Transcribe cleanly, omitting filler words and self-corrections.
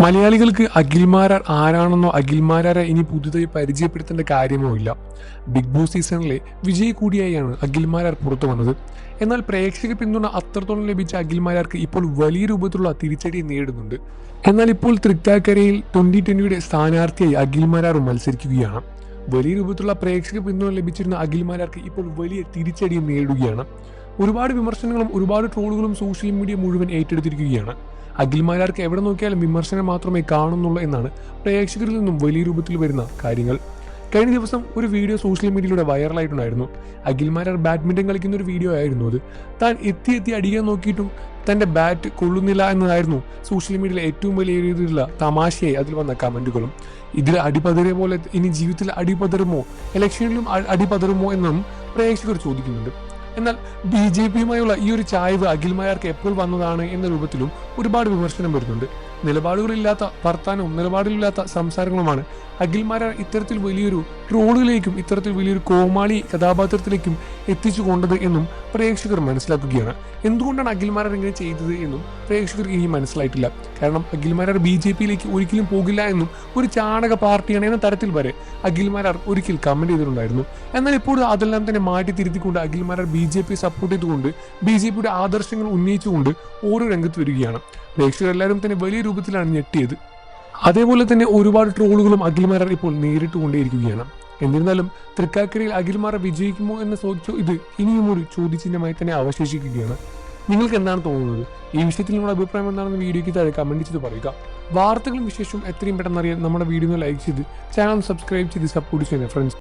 മലയാളികൾക്ക് അഖിൽമാരാർ ആരാണെന്നോ അഖിൽമാരാരെ ഇനി പുതുതായി പരിചയപ്പെടുത്തേണ്ട കാര്യമോ ഇല്ല. ബിഗ് ബോസ് സീസണിലെ വിജയി കൂടിയായാണ് അഖിൽമാരാർ പുറത്തു വന്നത്. എന്നാൽ പ്രേക്ഷക പിന്തുണ അത്രത്തോളം ലഭിച്ച അഖിൽമാരാർക്ക് ഇപ്പോൾ വലിയ രൂപത്തിലുള്ള തിരിച്ചടി നേരിടുന്നുണ്ട്. എന്നാൽ ഇപ്പോൾ തൃക്കാക്കരയിൽ 2020 സ്ഥാനാർത്ഥിയായി അഖിൽമാരാറും മത്സരിക്കുകയാണ്. വലിയ രൂപത്തിലുള്ള പ്രേക്ഷക പിന്തുണ ലഭിച്ചിരുന്ന അഖിൽമാരാർക്ക് ഇപ്പോൾ വലിയ തിരിച്ചടിയും നേരിടുകയാണ്. ഒരുപാട് വിമർശനങ്ങളും ഒരുപാട് ട്രോളുകളും സോഷ്യൽ മീഡിയ മുഴുവൻ ഏറ്റെടുത്തിരിക്കുകയാണ്. അഖിൽമാരാർക്ക് എവിടെ നോക്കിയാലും വിമർശനം മാത്രമേ കാണുന്നുള്ളൂ എന്നാണ് പ്രേക്ഷകരിൽ നിന്നും വലിയ രൂപത്തിൽ വരുന്ന കാര്യങ്ങൾ. കഴിഞ്ഞ ദിവസം ഒരു വീഡിയോ സോഷ്യൽ മീഡിയയിലൂടെ വൈറലായിട്ടുണ്ടായിരുന്നു. അഖിൽമാരാർ ബാഡ്മിന്റൺ കളിക്കുന്ന ഒരു വീഡിയോ ആയിരുന്നു അത്. താൻ എത്തി അടിക്കാൻ നോക്കിയിട്ടും തന്റെ ബാറ്റ് കൊള്ളുന്നില്ല എന്നതായിരുന്നു സോഷ്യൽ മീഡിയയിലെ ഏറ്റവും വലിയ രീതിയിലുള്ള തമാശയായി അതിൽ വന്ന കമന്റുകളും. ഇതിൽ അടിപതറിയ പോലെ ഇനി ജീവിതത്തിൽ അടിപതറുമോ, ഇലക്ഷനിലും അടിപതറുമോ എന്നും പ്രേക്ഷകർ ചോദിക്കുന്നുണ്ട്. എന്നാൽ BJPയുമായുള്ള ഈ ഒരു ചായ്വ് അഖിൽമാരാർക്ക് എപ്പോൾ വന്നതാണ് എന്ന രൂപത്തിലും ഒരുപാട് വിമർശനം വരുന്നുണ്ട്. നിലപാടുകളില്ലാത്ത വർത്താനവും നിലപാടിലില്ലാത്ത സംസാരങ്ങളുമാണ് അഖിൽമാരാർ ഇത്തരത്തിൽ വലിയൊരു ട്രോളുകളിലേക്കും ഇത്തരത്തിൽ വലിയൊരു കോമാളി കഥാപാത്രത്തിലേക്കും എത്തിച്ചു കൊണ്ടത് എന്നും പ്രേക്ഷകർ മനസ്സിലാക്കുകയാണ്. എന്തുകൊണ്ടാണ് അഖിൽമാരാർ ഇങ്ങനെ ചെയ്തത് എന്നും പ്രേക്ഷകർ ഇനി മനസ്സിലായിട്ടില്ല. കാരണം അഖിൽമാരാർ BJPയിലേക്ക് ഒരിക്കലും പോകില്ല എന്നും ഒരു ചാണക പാർട്ടിയാണ് എന്ന തരത്തിൽ വരെ അഖിൽമാരാർ ഒരിക്കൽ കമന്റ് ചെയ്തിട്ടുണ്ടായിരുന്നു. എന്നാൽ ഇപ്പോൾ അതെല്ലാം തന്നെ മാറ്റി തിരുത്തിക്കൊണ്ട് അഖിൽമാരാർ BJP സപ്പോർട്ട് ചെയ്തുകൊണ്ട് BJPയുടെ ആദർശങ്ങൾ ഉന്നയിച്ചുകൊണ്ട് ഓരോ രംഗത്ത് വരികയാണ്. പ്രേക്ഷകർ എല്ലാവരും തന്നെ വലിയ രൂപത്തിലാണ് ഞെട്ടിയത്. അതേപോലെ തന്നെ ഒരുപാട് ട്രോളുകളും അഖിൽമാരാർ ഇപ്പോൾ നേരിട്ടുകൊണ്ടേയിരിക്കുകയാണ്. എന്നിരുന്നാലും തൃക്കാക്കരയിൽ അഖിൽമാരാർ വിജയിക്കുമോ എന്ന ഇത് ഇനിയും ഒരു ചോദ്യചിഹ്നമായി തന്നെ അവശേഷിക്കുകയാണ്. നിങ്ങൾക്ക് എന്താണ് തോന്നുന്നത്? ഈ വിഷയത്തിൽ നിങ്ങളുടെ അഭിപ്രായം എന്താണെന്ന് വീഡിയോയ്ക്ക് താഴെ കമന്റ് ചെയ്ത് പറയുക. വാർത്തകളും വിശേഷവും എത്രയും പെട്ടെന്ന് അറിയാൻ നമ്മുടെ വീഡിയോ ലൈക്ക് ചെയ്ത് ചാനൽ സബ്സ്ക്രൈബ് ചെയ്ത് സപ്പോർട്ട് ചെയ്യുന്ന ഫ്രണ്ട്സ്